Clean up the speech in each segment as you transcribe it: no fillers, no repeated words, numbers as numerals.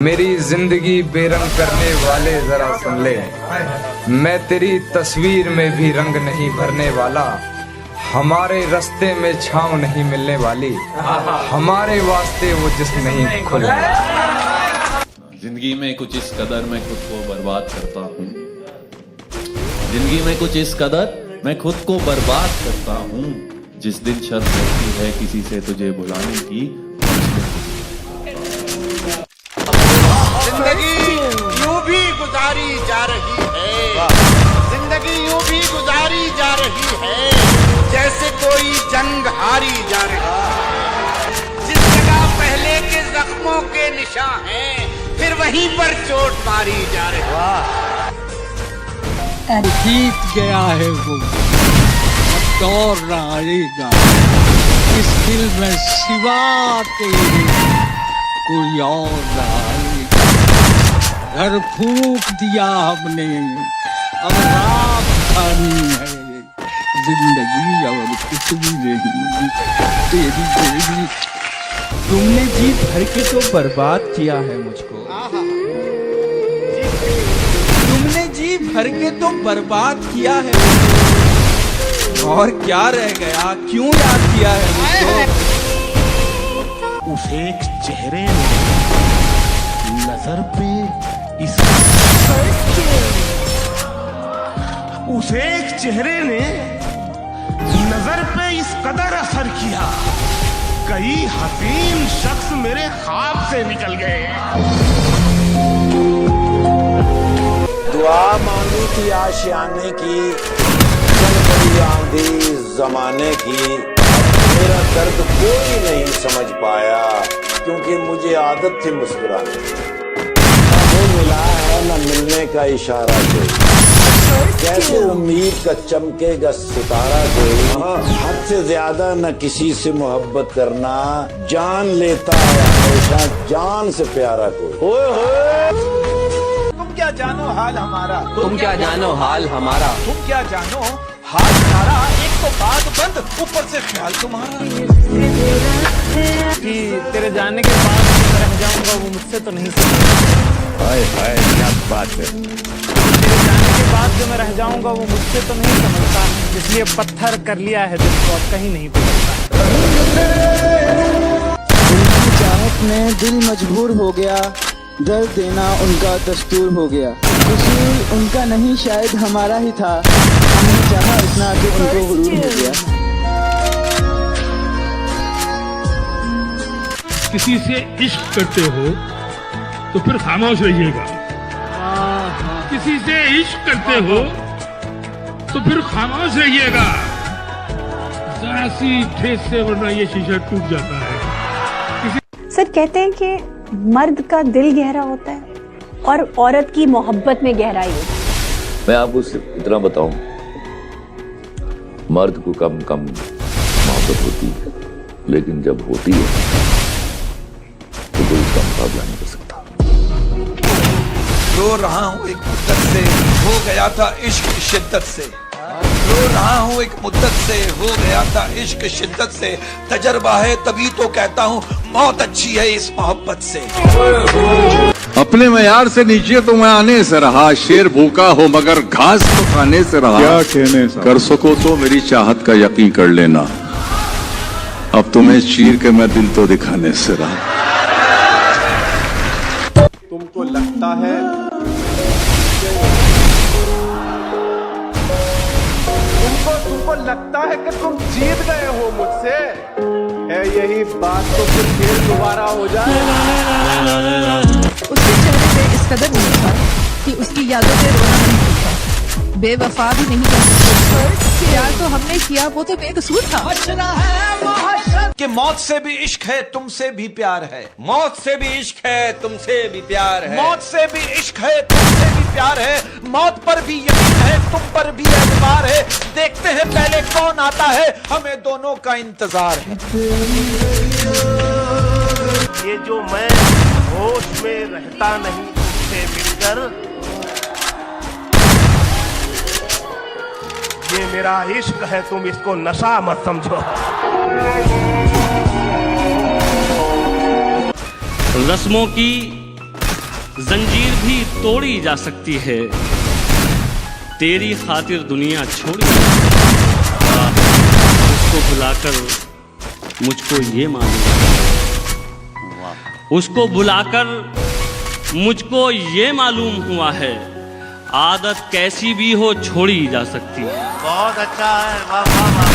मेरी जिंदगी बेरंग करने वाले जरा सुन ले, मैं तेरी तस्वीर में भी रंग नहीं भरने वाला। हमारे रास्ते में छांव नहीं मिलने वाली, हमारे वास्ते वो जिस्म नहीं खुलने। जिंदगी में कुछ इस कदर मैं खुद को बर्बाद करता हूँ। जिंदगी में कुछ इस कदर मैं खुद को बर्बाद करता हूँ। जिस दिन शर्त होती है किसी से तुझे बुलाने की। जिंदगी यूं भी गुजारी जा रही है, जिंदगी यूं भी गुजारी जा रही है जैसे कोई जंग हारी जा रही है। जिस जगह पहले के जख्मों के निशान हैं, फिर वहीं पर चोट मारी जा रही है। बीत गया है वो दौर रहेगा इस दिल में सिवा तेरे कोई और रहेगा। घर फूंक दिया हमने, अब रात खानी है जिंदगी और कुछ भी नहीं तेरी। तुमने जी भर के तो बर्बाद किया है मुझको, तुमने जी भर के तो बर्बाद किया है मुझको। और क्या रह गया, क्यों याद किया है मुझको। उस एक चेहरे ने नजर पे इस उस एक चेहरे ने नजर पे इस कदर असर किया, कई हसीन शख्स मेरे ख्वाब से निकल गए। दुआ मांगी थी आशियाने की, चल पड़ी आंधी जमाने की। मेरा दर्द कोई नहीं समझ पाया, क्योंकि मुझे आदत थी मुस्कुराने की। न वो मिला है न मिलने का इशारा कोई, कैसे उम्मीद का चमकेगा सितारा कोई। हद से ज्यादा न किसी से मोहब्बत करना, जान लेता है हमेशा जान से प्यारा कोई। होए होए तुम क्या जानो हाल हमारा, तुम क्या जानो हाल हमारा, तुम क्या जानो हाल हमारा। एक तो बात बंद, ऊपर से ख्याल तुम्हारा। कि तेरे जाने के बाद मैं रह जाऊंगा वो मुझसे तो नहीं समझता। हाय हाय क्या बात है। तेरे जाने के बाद जो मैं रह जाऊंगा वो मुझसे तो नहीं समझता, इसलिए पत्थर कर लिया है दिल को, अब कहीं नहीं बदलता। उनकी चाहत में दिल मजबूर हो गया, दर्द देना उनका दस्तूर हो गया। कसूर उनका नहीं शायद हमारा ही था, हमने चाहा इतना कि उनको गुरूर हो गया। किसी से इश्क करते हो तो फिर खामोश रहिएगा, किसी से इश्क करते हो तो फिर खामोश रहिएगा। जरा सी ठेस से वरना ये शीशा टूट जाता है। सर कहते हैं कि मर्द का दिल गहरा होता है और औरत की मोहब्बत में गहराई होती है। मैं आपको सिर्फ इतना बताऊं, मर्द को कम कम मोहब्बत होती है, लेकिन जब होती है तो कोई उसका मुकाबला नहीं कर सकता। रो रहा हूँ एक मुद्दत से, हो गया था इश्क शिद्दत से। रो रहा हूँ एक मुद्दत से, हो गया था इश्क शिद्दत से। तजर्बा है तभी तो कहता हूँ मौत अच्छी है इस मोहब्बत से। अपने मयार से नीचे तो मैं आने से रहा, शेर भूखा हो मगर घास तो खाने से रहा। क्या कहने से कर सको तो मेरी चाहत का यकीन कर लेना, अब तुम्हें चीर के मैं दिल तो दिखाने से रहा। तुमको लगता है तुमको लगता है कि तुम जीत गए हो मुझसे, है यही बात तो फिर दोबारा हो जाए। उसके चेहरे पे इस कदर नहीं था कि उसकी यादों पे रोना नहीं था। बेवफा भी नहीं कर सकते, प्यार तो हमने किया वो तो बेकसूर था। कि मौत से भी इश्क है तुमसे भी प्यार है, मौत से भी इश्क है तुमसे भी प्यार है, मौत से भी इश्क है तुमसे भी प्यार है। मौत पर भी यकीन है, तुम पर भी एतबार है। देखते हैं पहले कौन आता है, हमें दोनों का इंतजार है। ये जो मैं होश में रहता नहीं तुमसे मिलकर, ये मेरा इश्क है, तुम इसको नशा मत समझो। रस्मों की जंजीर भी तोड़ी जा सकती है, तेरी खातिर दुनिया छोड़ी। उसको बुलाकर मुझको ये मालूम, उसको बुलाकर मुझको ये मालूम हुआ है, आदत कैसी भी हो छोड़ी जा सकती है। बहुत अच्छा है, वाह वाह वाह।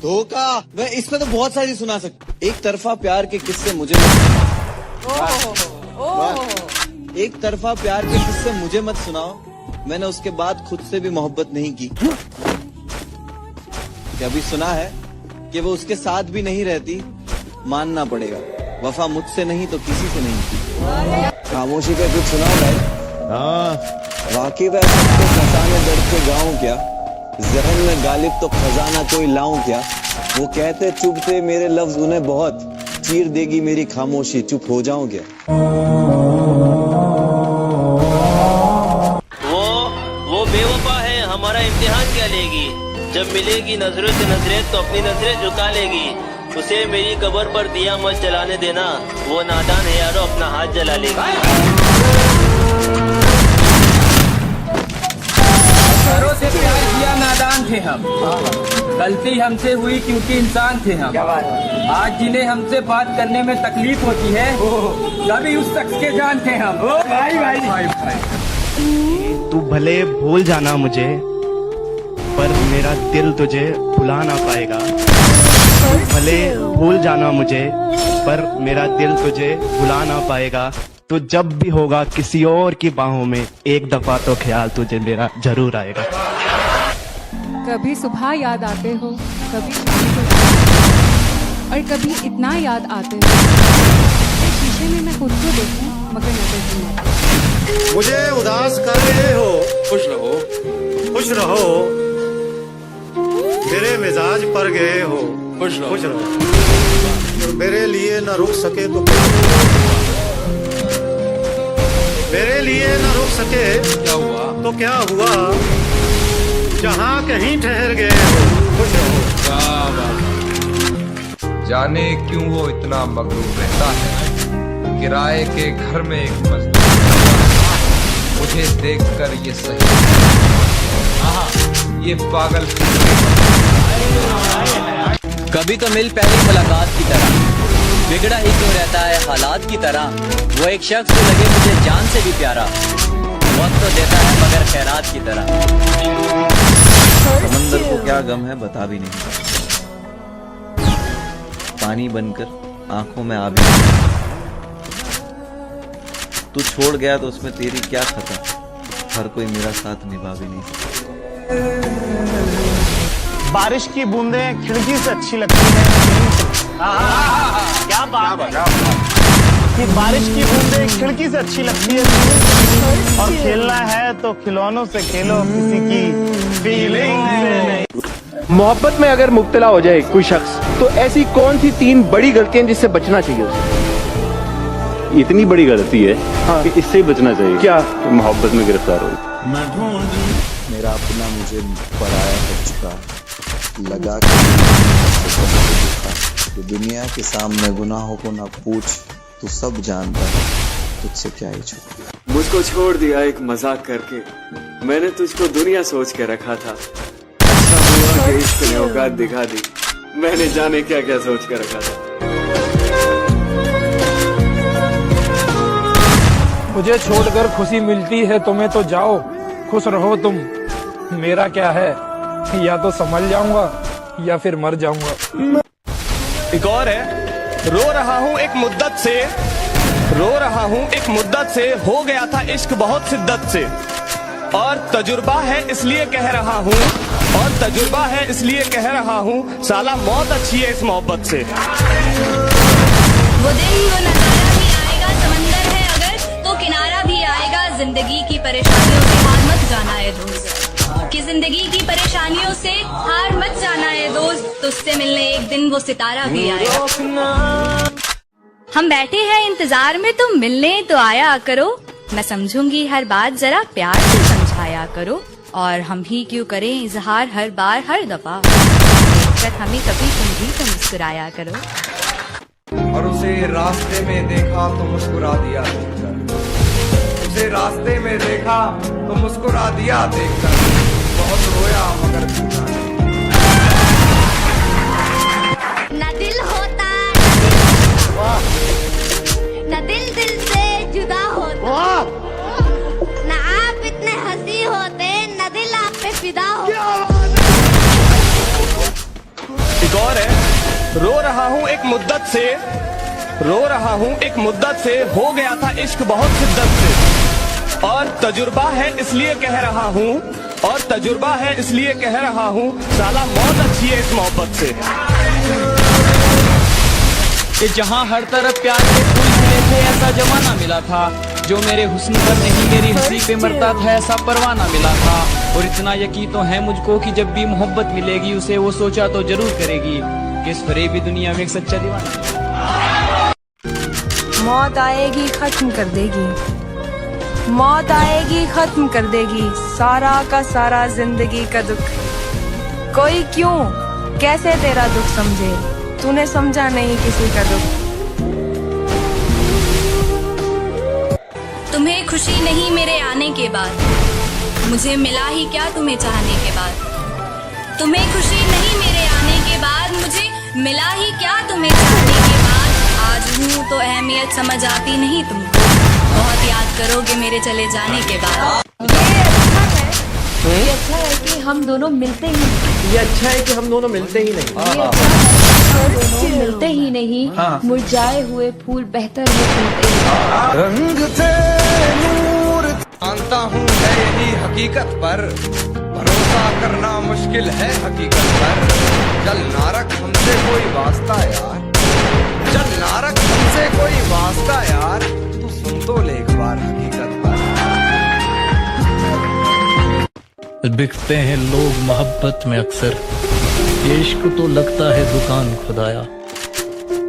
धोखा, मैं इसमें तो बहुत सारी सुना सकती। एक तरफा प्यार के किस्से मुझे एक तरफा प्यार के किस्से मुझे मत सुनाओ, मैंने उसके बाद खुद से भी मोहब्बत नहीं की। कभी सुना है कि वो उसके साथ भी नहीं रहती, मानना पड़ेगा वफा मुझसे नहीं तो किसी से नहीं की। खामोशी पे कुछ सुनाओ भाई। हाँ वाकई वह सबके फसाने दर्द के गाऊं क्या, जहन में गालिब तो खजाना कोई लाऊं क्या। वो कहते चुप थे मेरे लफ्ज उन्हें बहुत, चीर देगी मेरी खामोशी चुप हो जाऊं क्या। वो बेवफा है, हमारा इम्तिहान क्या लेगी, जब मिलेगी नजरों से नजरें तो अपनी नजरें झुका लेगी। उसे मेरी कब्र पर दिया मत जलाने देना, वो नादान है यारो अपना हाथ जला लेगी। घरों से प्यार किया नादान थे हम, गलती हमसे हुई क्योंकि इंसान थे हम। आज जिन्हें हमसे बात करने में तकलीफ होती है, कभी उस शख्स के जान थे हम। भाई भाई भाई भाई तू भले भूल जाना मुझे, पर मेरा दिल तुझे भुला ना पाएगा। भले भूल जाना मुझे, पर मेरा दिल तुझे भुला ना पाएगा। तो जब भी होगा किसी और की बाहों में, एक दफा तो ख्याल तुझे मेरा जरूर आएगा। कभी सुबह याद आते हो, कभी शाम को, और कभी इतना याद आते हो शीशे में मैं खुद को देखूं मगर नजर नहीं आती। मुझे उदास कर रहे हो, खुश रहो खुश रहो, मेरे मिजाज पर गए हो, खुश रहो। मेरे लिए न रुक सके तो मेरे लिए न रुक सके क्या हुआ तो क्या हुआ, जहाँ कहीं ठहर गए हो, खुश रहो। जाने क्यों वो इतना मगरूर रहता है, किराए के घर में एक मजदूर, मुझे देखकर ये सही, ये पागल। कभी तो मिल पहली मुलाकात की तरह, बिगड़ा ही क्यों रहता है हालात की तरह। वो एक शख्स जो लगे मुझे जान से भी प्यारा, वक्त तो देता है मगर खैरात की तरह। समंदर को क्या गम है बता भी नहीं, पानी बनकर आंखों में आ भी नहीं। तू छोड़ गया तो उसमें तेरी क्या खता, हर कोई मेरा साथ निभा भी नहीं सकता। बारिश की बूंदें खिड़की से अच्छी लगती हैं। क्या बात है कि बारिश की बूंदें खिड़की से अच्छी लगती है, और खेलना है तो खिलौनों से खेलो, किसी की फीलिंग से नहीं। मोहब्बत में अगर मुब्तला हो जाए कोई शख्स, तो ऐसी कौन सी 3 बड़ी गलतियां जिससे बचना चाहिए उसे? इतनी बड़ी गलती है कि इससे ही बचना चाहिए। क्या? तो मोहब्बत में गिरफ्तार हो। मेरा अपना मुझे पराया हो चुका, लगा कि दुनिया के सामने गुनाहों को ना पूछ, तू सब जानता है, तुझसे क्या ही छुपा। मुझको छोड़ दिया एक मजाक करके, मैंने तुझको दुनिया सोच के रखा था। अच्छा हुआ कि इश्क ने औकात दिखा दी, मैंने जाने क्या क्या सोच के रखा था। मुझे छोड़कर खुशी मिलती है तुम्हें तो जाओ, खुश रहो तुम, मेरा क्या है, या तो संभल जाऊंगा या फिर मर जाऊंगा। एक और है, रो रहा हूँ एक मुद्दत से, रो रहा हूँ एक मुद्दत से, हो गया था इश्क बहुत शिद्दत से, और तजुर्बा है इसलिए कह रहा हूँ, और तजुर्बा है इसलिए कह रहा हूँ, साला मौत अच्छी है इस मोहब्बत से। वो दिन वो नजारा भी आएगा, समंदर है अगर तो किनारा भी आएगा। जिंदगी की परेशानियों से हार मत जाना है दोस्त, कि जिंदगी की परेशानियों से हार मत जाना है दोस्त, तुझसे मिलने एक दिन वो सितारा भी आएगा। हम बैठे हैं इंतजार में, तुम मिलने तो आया करो, मैं समझूंगी हर बात, जरा प्यार से समझाया करो, और हम भी क्यों करें इजहार हर बार हर दफा, देखकर हमें कभी तुम भी तो मुस्कुराया करो। और उसे रास्ते में देखा तो मुस्कुरा दिया देखकर, उसे रास्ते में देखा तो मुस्कुरा दिया देखकर, बहुत रोया मगर झूठा नहीं। न दिल होता न दिल दिल से जुदा होता, न आप इतने हंसी होते न दिल आप पे फिदा होता। एक और है, रो रहा हूँ एक मुद्दत से, रो रहा हूँ एक मुद्दत से, हो गया था इश्क बहुत शिद्दत से, और तजुर्बा है इसलिए कह रहा हूँ, और तजुर्बा है इसलिए कह रहा हूँ, साला मौत अच्छी है इस मोहब्बत से। कि जहाँ हर तरफ प्यार के फूल खिले थे ऐसा जमाना मिला था, जो मेरे हुस्न पर नहीं मेरी हंसी पे मरता था ऐसा परवाना मिला था। और इतना यकीन तो है मुझको कि जब भी मोहब्बत मिलेगी उसे वो सोचा तो जरूर करेगी, कि इस फरेबी दुनिया में एक सच्चा दीवाना। मौत आएगी खत्म कर देगी, मौत आएगी खत्म कर देगी सारा का सारा जिंदगी का दुख। कोई क्यों कैसे तेरा दुख समझे, तूने समझा नहीं किसी का दुख। तुम्हें खुशी नहीं मेरे आने के बाद, मुझे मिला ही क्या तुम्हें चाहने के बाद। तुम्हें खुशी नहीं मेरे आने के बाद, मुझे मिला ही क्या तुम्हें चाहने के बाद। आज हूँ तो अहमियत समझ आती नहीं तुमको, बहुत याद करोगे मेरे चले जाने के बाद। ये अच्छा है कि हम दोनों मिलते ही नहीं। ये अच्छा है कि हम दोनों मिलते ही नहीं। मिलते ही नहीं, मुरझाए हुए फूल बेहतर है खिलते ही। रंग थे नूर जानता हूँ है यही हकीकत पर, भरोसा करना मुश्किल है हकीकत पर। चल नारक हमसे कोई वास्ता यार, चल नारक हमसे कोई वास्ता यार, तू सुन तो ले एक बार हकीकत पर। बिकते हैं लोग मोहब्बत में अक्सर, ये इश्क तो लगता है दुकान खुदाया।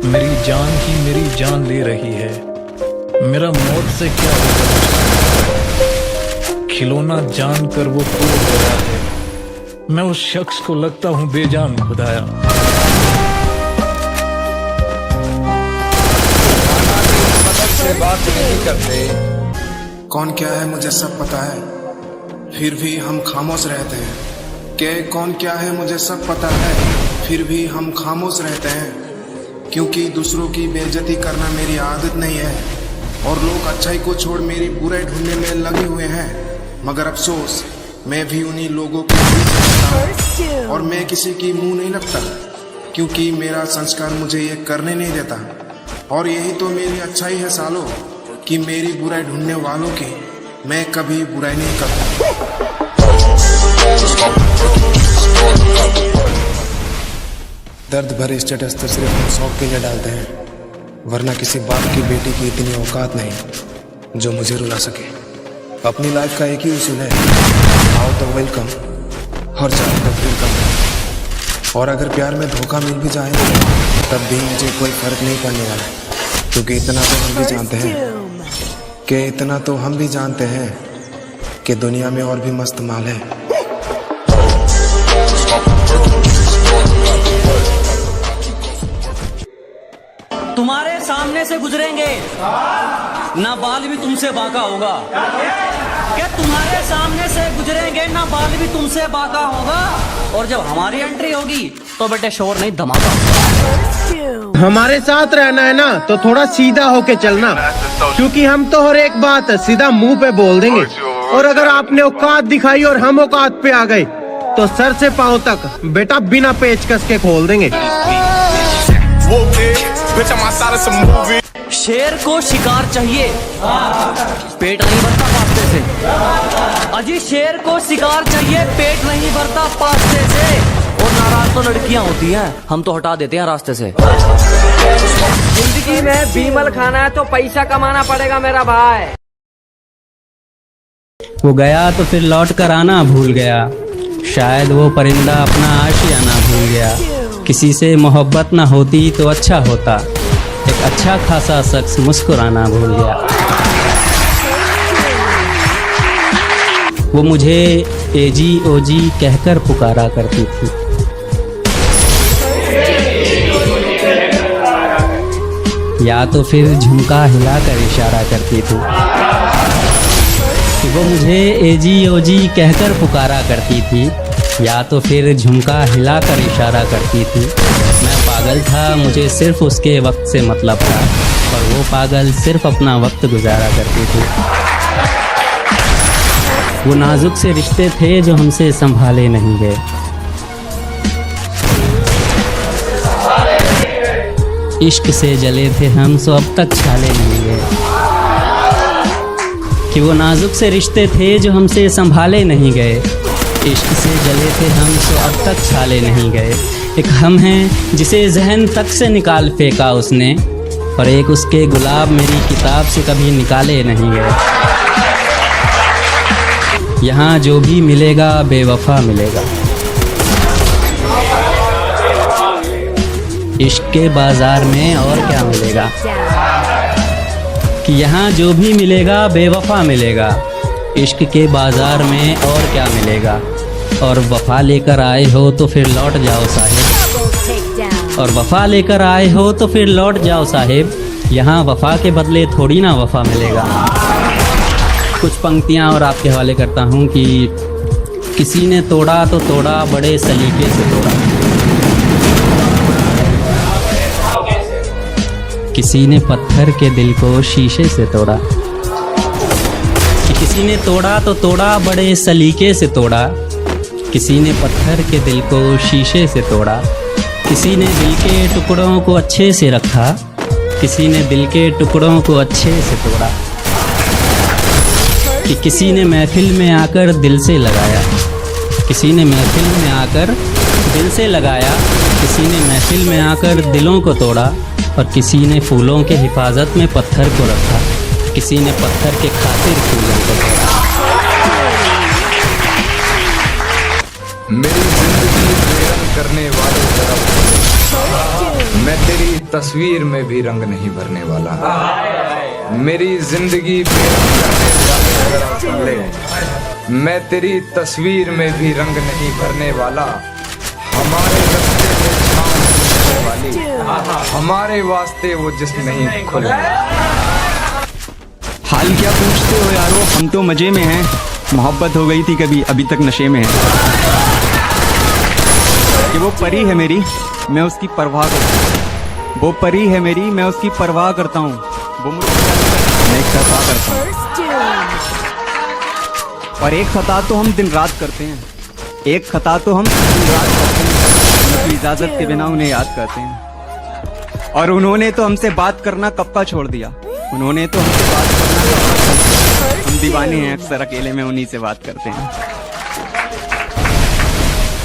मेरी जान ही मेरी जान ले रही है, मेरा मौत से क्या होगा, खिलौना जानकर वो तोड़ गया है। मैं उस शख्स को लगता हूँ बेजान खुदाया। से बात नहीं करते, कौन क्या है मुझे सब पता है, फिर भी हम खामोश रहते हैं। के कौन क्या है मुझे सब पता है, फिर भी हम खामोश रहते हैं। क्योंकि दूसरों की बेइज्जती करना मेरी आदत नहीं है, और लोग अच्छाई को छोड़ मेरी बुराई ढूंढने में लगे हुए हैं। मगर अफसोस मैं भी उन्हीं लोगों के बीच रहता हूं, और मैं किसी की मुंह नहीं लगता, क्योंकि मेरा संस्कार मुझे ये करने नहीं देता। और यही तो मेरी अच्छाई है सालों, कि मेरी बुराई ढूंढने वालों की मैं कभी बुराई नहीं करता। दर्द भरे स्टेटस तो सिर्फ हम शौक के लिए डालते हैं, वरना किसी बाप की बेटी की इतनी औकात नहीं जो मुझे रुला सके। अपनी लाइफ का एक ही उसूल है, आओ तो वेलकम और जाओ तो वेलकम। और अगर प्यार में धोखा मिल भी जाए तब भी मुझे कोई फर्क नहीं पड़ने वाला, क्योंकि इतना तो हम भी जानते हैं कि दुनिया में और भी मस्त माल है। तुम्हारे सामने से गुजरेंगे ना बाल भी तुमसे बाका होगा, क्या तुम्हारे सामने से गुजरेंगे ना बाल भी तुमसे बाका होगा। और जब हमारी एंट्री होगी तो बेटे शोर नहीं धमाका। हमारे साथ रहना है ना तो थोड़ा सीधा होके चलना, क्योंकि हम तो हर एक बात सीधा मुंह पे बोल देंगे। और अगर आपने औकात दिखाई और हम औकात पे आ गए तो सर से पांव तक बेटा बिना पेचकस के खोल देंगे। शेर को शिकार चाहिए, पेट नहीं भरता पास्ते से। अजी शेर को शिकार चाहिए, पेट नहीं भरता पास्ते से। और नाराज तो लड़कियां होती हैं, हम तो हटा देते हैं रास्ते से। जिंदगी में बीमल खाना है तो पैसा कमाना पड़ेगा मेरा भाई। वो गया तो फिर लौट कर आना भूल गया, शायद वो परिंदा अपना आशियाना भूल गया। किसी से मोहब्बत ना होती तो अच्छा होता, एक अच्छा खासा शख्स मुस्कुराना भूल गया। वो मुझे एजी ओजी कहकर पुकारा करती थी। या तो फिर झुमका हिलाकर इशारा करती थी कि वो मुझे एजी ओजी कहकर पुकारा करती थी, या तो फिर झुमका हिलाकर इशारा करती थी। मैं पागल था, मुझे सिर्फ उसके वक्त से मतलब था, और वो पागल सिर्फ अपना वक्त गुजारा करती थी। वो नाजुक से रिश्ते थे जो हमसे संभाले नहीं गए। इश्क से जले थे हम सो अब तक छाले नहीं गए। कि वो नाजुक से रिश्ते थे जो हमसे संभाले नहीं गए। इश्क से जले थे हम सो अब तक छाले नहीं गए। एक हम हैं जिसे जहन तक से निकाल फेंका उसने, और एक उसके गुलाब मेरी किताब से कभी निकाले नहीं गए। यहाँ जो भी मिलेगा बेवफा मिलेगा। इश्क के बाजार में और क्या मिलेगा, कि यहाँ जो भी मिलेगा बेवफा मिलेगा। इश्क के बाजार में और क्या मिलेगा, और वफा लेकर आए हो तो फिर लौट जाओ साहिब। और वफा लेकर आए हो तो फिर लौट जाओ साहिब। यहाँ वफा के बदले थोड़ी ना वफा मिलेगा। कुछ पंक्तियाँ और आपके हवाले करता हूँ कि किसी ने तोड़ा तो तोड़ा बड़े सलीके से तोड़ा। किसी ने पत्थर के दिल को शीशे से तोड़ा। किसी ने तोड़ा तो तोड़ा बड़े सलीके से तोड़ा। किसी ने पत्थर के दिल को शीशे से तोड़ा। किसी ने दिल के टुकड़ों को अच्छे से रखा। किसी ने दिल के टुकड़ों को अच्छे से तोड़ा। कि किसी ने महफिल में आकर दिल से लगाया। किसी ने महफिल में आकर दिल से लगाया। किसी ने महफिल में आकर दिलों को तोड़ा, और किसी ने फूलों के हिफाजत में पत्थर को रखा। किसी ने पत्थर के खातिर फूलों को तोड़ा। मेरी जिंदगी बेरंग करने वाले जरा, मैं तेरी तस्वीर में भी रंग नहीं भरने वाला। मेरी जिंदगी बेरंग करने वाले जरा सुन ले, मैं तेरी तस्वीर में भी रंग नहीं भरने वाला। हमारे रास्ते में छाँव नहीं वाली, हमारे वास्ते वो जिस्म नहीं खुले। हाल क्या पूछते हो यारो, हम तो मजे में हैं। मोहब्बत हो गई थी कभी, अभी तक नशे में है। कि वो परी है मेरी, मैं उसकी परवाह करता हूँ। वो परी है मेरी, मैं उसकी परवाह करता हूँ। वो मुझे मैं एक खता करता हूँ, और एक खता तो हम दिन रात करते हैं। एक खता तो हम दिन रात करते हैं, उनकी इजाजत के बिना उन्हें याद करते हैं। और उन्होंने तो हमसे बात करना कब का छोड़ दिया। उन्होंने तो हमसे बात करना कब का छोड़ दिया। हम दीवाने हैं, अक्सर अकेले में उन्हीं से बात करते हैं।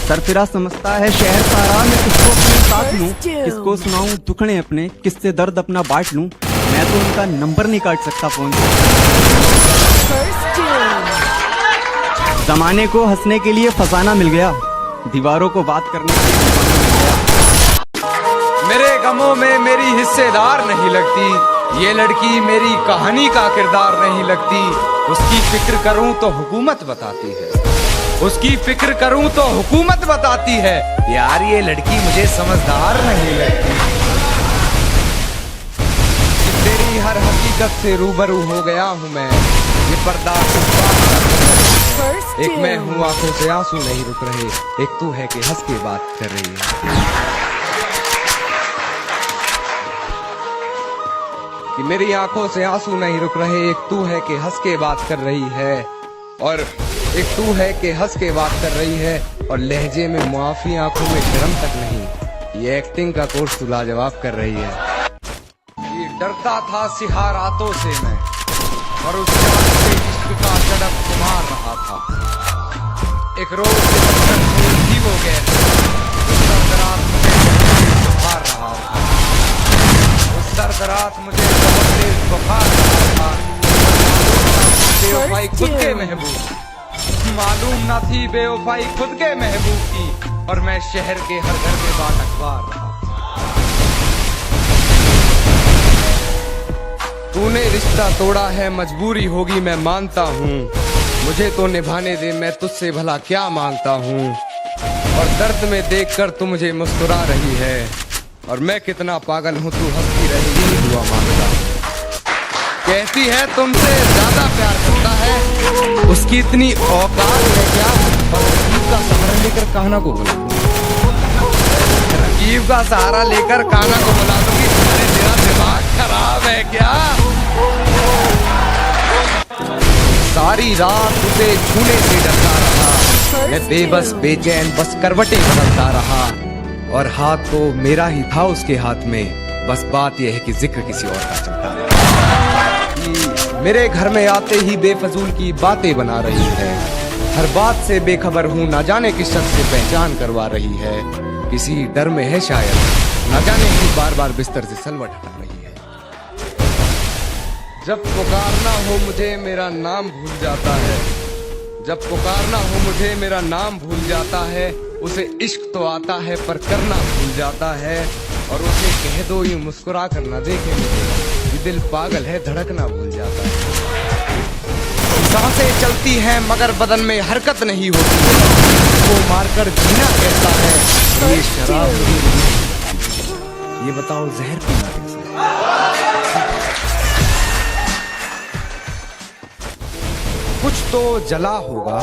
सरफिरा समझता है शहर सारा, मैं किसको अपने साथ लूं, किसको सुनाऊं दुखड़े अपने, किससे दर्द अपना बांट लूं। मैं तो उनका नंबर नहीं काट सकता फोन से। जमाने को हंसने के लिए फसाना मिल गया, दीवारों को बात करने के लिए मिल गया। मेरे गमों में मेरी हिस्सेदार नहीं लगती, ये लड़की मेरी कहानी का किरदार नहीं लगती। उसकी फिक्र करूं तो हुकूमत बताती है, उसकी फिक्र करूं तो हुकूमत बताती है। यार ये लड़की मुझे समझदार नहीं लगती। तेरी हर हकीकत से रूबरू हो गया हूं मैं, ये पर्दा एक मैं हूँ, आंखों से आंसू नहीं रुक रहे, एक तू है कि हंस के बात कर रही है। कि मेरी आंखों से आंसू नहीं रुक रहे, एक तू है कि हंस के बात कर रही है, और एक तू है कि हंस के बात कर रही है। और लहजे में मुआफी, आंखों में शर्म तक नहीं, ये एक्टिंग का कोर्स तू लाजवाब कर रही है। ये डरता था सिहा रातों से मैं, और उस रात से इश्क का तड़प मार रहा था। एक रोज थी वो गैर, उस सर्द रात मुझे बुखार रहा था। उस सर्द रात मुझे बहुत तेज बुखार रहा था। बेवफाई खुद के महबूब, मालूम ना थी बेवफाई खुद के महबूब की, और मैं शहर के हर घर में बाट अखबार रहा। तूने रिश्ता तोड़ा है, मजबूरी होगी मैं मानता हूँ, मुझे तो निभाने दे, मैं तुझसे भला क्या मांगता हूँ। और दर्द में देखकर तू मुझे मुस्कुरा रही है, और मैं कितना पागल हूँ, तू हंसती रहेगी दुआ मांगता। कहती है तुमसे ज्यादा प्यार करता है, उसकी इतनी औकात है क्या। और रकीब का सहारा लेकर कान्हा को बुला, रकीब का सहारा लेकर कान्हा को बुला दूंगी। तुम्हारे तेरा दिमाग खराब है क्या। सारी रात उसे छूने से डरता रहा, मैं बेबस बेचैन बस करवटें बदलता रहा। और हाथ तो मेरा ही था उसके हाथ में, बस बात यह है कि जिक्र किसी और का चलता रहा। मेरे घर में आते ही बेफजूल की बातें बना रही है, हर बात से बेखबर हूँ, ना जाने किस शख्स से पहचान करवा रही है। किसी डर में है शायद, न जाने कि बार बार बिस्तर से सलवट हटा रही है। जब पुकारना हो मुझे मेरा नाम भूल जाता है, जब पुकारना हो मुझे मेरा नाम भूल जाता है। उसे इश्क तो आता है पर करना भूल जाता है। और उसे कह दो यूं मुस्कुरा कर न देखे मुझे, ये दिल पागल है धड़कना भूल जाता है। सांसें चलती हैं मगर बदन में हरकत नहीं होती है, वो मारकर जीना कहता है। ये शराब ये बताओ जहर पीना कैसे। कुछ तो जला होगा,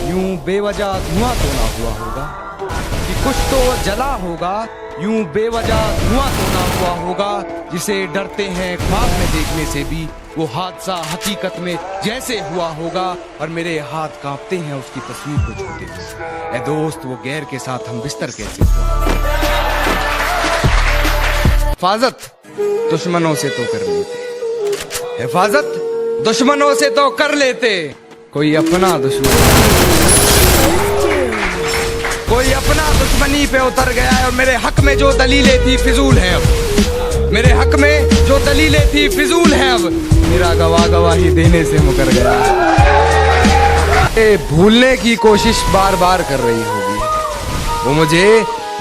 यूं बेवजह धुआं तो ना हुआ होगा। कि कुछ तो जला होगा, यूं बेवजह धुआं तो ना हुआ होगा। जिसे डरते हैं ख्वाब में देखने से भी, वो हादसा हकीकत में जैसे हुआ होगा। और मेरे हाथ कांपते हैं उसकी तस्वीर को छूते हुए। ए दोस्त, वो गैर के साथ हम बिस्तर कैसे हुआ। हिफाजत दुश्मनों से तो कर लेते, हिफाजत दुश्मनों से तो कर लेते। कोई अपना दुश्मन, कोई अपना दुश्मनी पे उतर गया है। और मेरे हक में जो दलीलें थी फिजूल है अब, मेरे हक में जो दलीलें थी फिजूल है अब। मेरा गवाही देने से मुकर गया। भूलने की कोशिश बार बार कर रही होगी, वो मुझे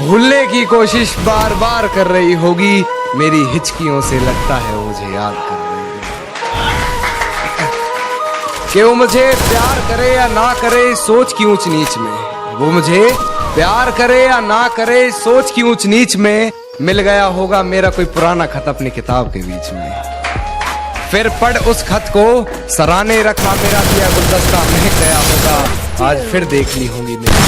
भूलने की कोशिश बार बार कर रही होगी। मेरी हिचकियों से लगता है वो मुझे याद कर रही है। कि वो मुझे प्यार करे या ना करे सोच की ऊंच नीच में, वो मुझे प्यार करे या ना करे सोच की ऊंच नीच में। मिल गया होगा मेरा कोई पुराना खत अपनी किताब के बीच में। फिर पढ़ उस खत को, सराहने रखा मेरा दिया गुलदस्ता महक गया होगा। आज फिर देख ली होंगी मेरी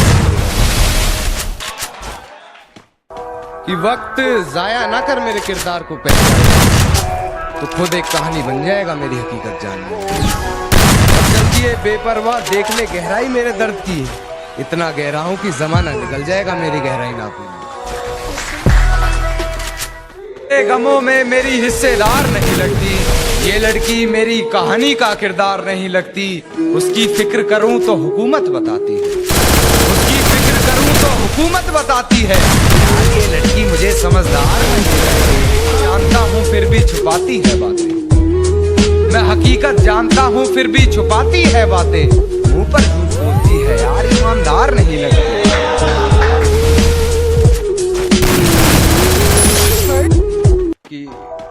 कि वक्त जाया ना कर मेरे किरदार को पहचान, तो खुद एक कहानी बन जाएगा मेरी हकीकत जानने। जल्दी है बेपरवाह देख ले गहराई मेरे दर्द की, इतना गहरा हूं कि जमाना निकल जाएगा मेरी गहराई नापी। गमों में मेरी हिस्सेदार नहीं लगती, ये लड़की मेरी कहानी का किरदार नहीं लगती। उसकी फिक्र करूं तो हुकूमत बताती है, उसकी फिक्र करूं तो हुकूमत बताती है। ये लड़की मुझे समझदार नहीं लगती, जानता हूं फिर भी छुपाती है बातें। मैं हकीकत जानता हूं फिर भी छुपाती है बातें। मुंह पर झूठ बोलती है यार, ईमानदार नहीं लगती।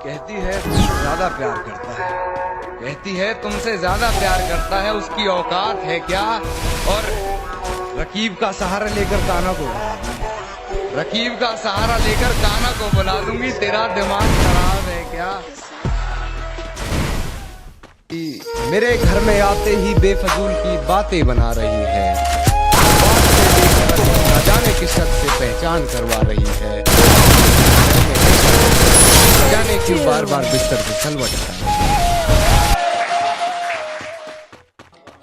कहती है तुमसे ज्यादा प्यार करता है, कहती है तुमसे ज्यादा प्यार करता है। उसकी औकात है क्या। और रकीब का सहारा लेकर कान्हा को, रकीब का सहारा लेकर कान्हा को बुला दूंगी। तेरा दिमाग खराब है क्या। मेरे घर में आते ही बेफजूल की बातें बना रही है, बात से बेखबर न जाने किस शख्स से पहचान करवा रही है। जाने क्यों बार बार बिस्तर से सलवट हटा रही है।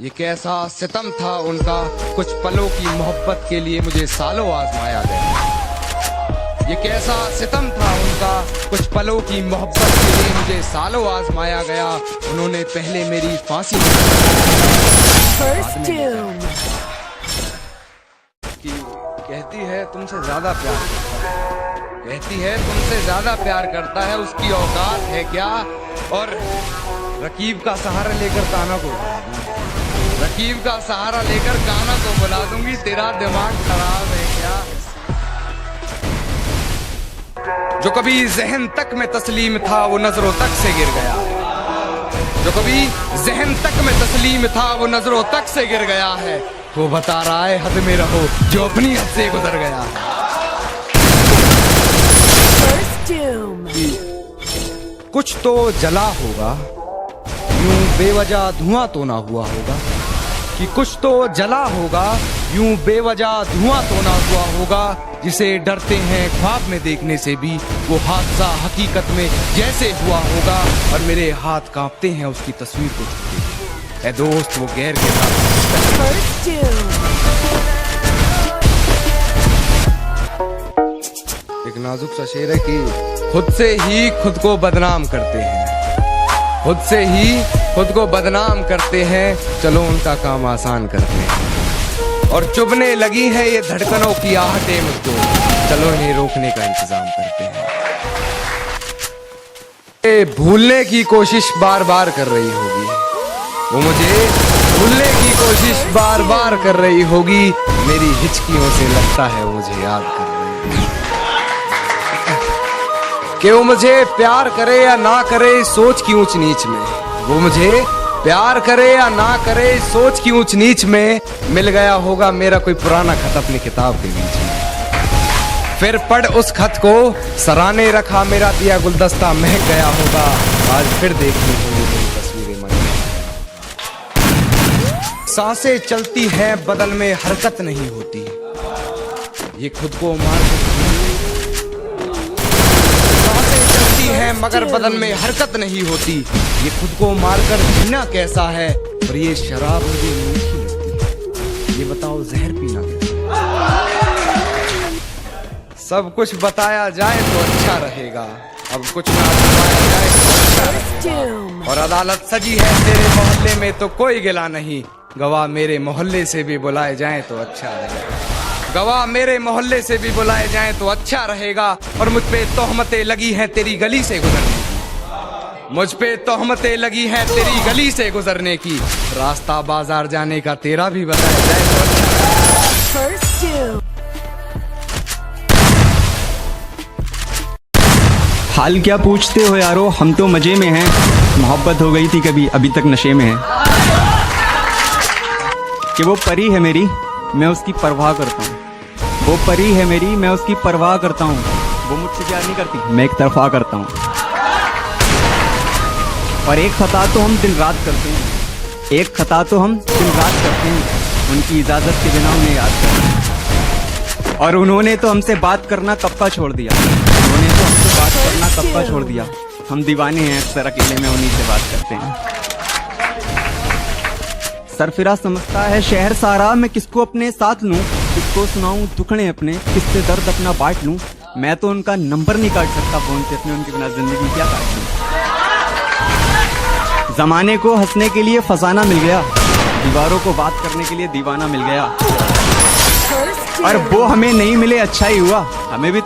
ये कैसा सितम था उनका, कुछ पलों की मोहब्बत के लिए मुझे सालों आजमाया गया। ये कैसा सितम था उनका, कुछ पलों की मोहब्बत के लिए मुझे सालों आजमाया गया। उन्होंने पहले मेरी फांसी कहती है तुमसे ज्यादा प्यार करता है, कहती है तुमसे ज्यादा प्यार करता है। उसकी औकात है क्या। और रकीब का सहारा लेकर कान्हा को, रकीब का सहारा लेकर कान्हा को बुला दूंगी। तेरा दिमाग खराब है क्या। जो कभी जहन तक में तस्लीम था वो नजरों तक से गिर गया, जो जो कभी जहन तक में तस्लीम था वो नजरों तक से गिर गया है। वो बता रहा है हद में रहो जो अपनी हद से गुजर गया है। कुछ तो जला होगा, यूं बेवजह धुआं तो ना हुआ होगा। कि कुछ तो जला होगा, यूं बेवजह धुआं तो ना हुआ होगा। जिसे डरते हैं ख्वाब में देखने से भी वो हादसा हकीकत में जैसे हुआ होगा। और मेरे हाथ कांपते हैं उसकी तस्वीर को छूते। ऐ दोस्त वो गैर के साथ एक नाजुक सा शेर है कि खुद से ही खुद को बदनाम करते हैं, खुद से ही खुद को बदनाम करते हैं। चलो उनका काम आसान करते हैं। और चुभने लगी है ये धड़कनों की आहटें मुझको, चलो इन्हें रोकने का इंतजाम करते हैं। ये भूलने की कोशिश बार बार कर रही होगी, वो मुझे भूलने की कोशिश बार बार कर रही होगी। मेरी हिचकियों से लगता है वो मुझे याद कर रही होगी। कि वो मुझे प्यार करे या ना करे सोच की ऊंच नीच में, वो मुझे प्यार करे या ना करे सोच की ऊंच नीच में। मिल गया होगा मेरा कोई पुराना खत अपनी किताब के बीच में। फिर पढ़ उस खत को सराहने रखा मेरा दिया गुलदस्ता महक गया होगा। आज फिर देखनी होगी मेरी तस्वीरें मन में। सांसें चलती हैं बदन में हरकत नहीं होती, ये खुद को मार है मगर बदन में हरकत नहीं होती। ये खुद को मारकर जीना कैसा है, और ये शराब मुझे मीठी लगती है। ये बताओ जहर पीना कैसा। सब कुछ बताया जाए तो अच्छा रहेगा, अब कुछ ना बताया जाए तो अच्छा रहेगा। और अदालत सजी है तेरे मोहल्ले में तो कोई गिला नहीं, गवाह मेरे मोहल्ले से भी बुलाए जाए तो अच्छा रहेगा। गवाह मेरे मोहल्ले से भी बुलाए जाएं तो अच्छा रहेगा। और मुझ पे तोहमतें लगी हैं तेरी गली से गुजरने की, मुझ पे तोहमतें लगी हैं तेरी गली से गुजरने की। रास्ता बाजार जाने का तेरा भी बताया जाए तो अच्छा। हाल क्या पूछते हो यारो, हम तो मजे में हैं। मोहब्बत हो गई थी कभी, अभी तक नशे में है। कि वो परी है मेरी, मैं उसकी परवाह करता हूँ। वो परी है मेरी, मैं उसकी परवाह करता हूँ। वो मुझसे प्यार नहीं करती, मैं एक तरफा करता हूँ। और एक खता तो हम दिन रात करते हैं, एक खता तो हम दिन रात करते हैं। उनकी इजाजत के बिना उन्हें याद करते हैं। और उन्होंने तो हमसे बात करना कब का छोड़ दिया, उन्होंने तो हमसे बात करना कब का छोड़ दिया। हम दीवाने हैं, अक्सर अकेले में उन्हीं से बात करते हैं। सरफिरा समझता है शहर सारा, मैं किसको अपने साथ लूं, किसको सुनाऊं दुखड़े अपने, किससे दर्द अपना बांट लूं। मैं तो उनका नंबर नहीं काट सकता फोन से, अपने उनके बिना जिंदगी क्या काट लूं। जमाने को हंसने के लिए फसाना मिल गया, दीवारों को बात करने के लिए दीवाना मिल गया। और वो हमें नहीं मिले अच्छा ही हुआ, हमें भी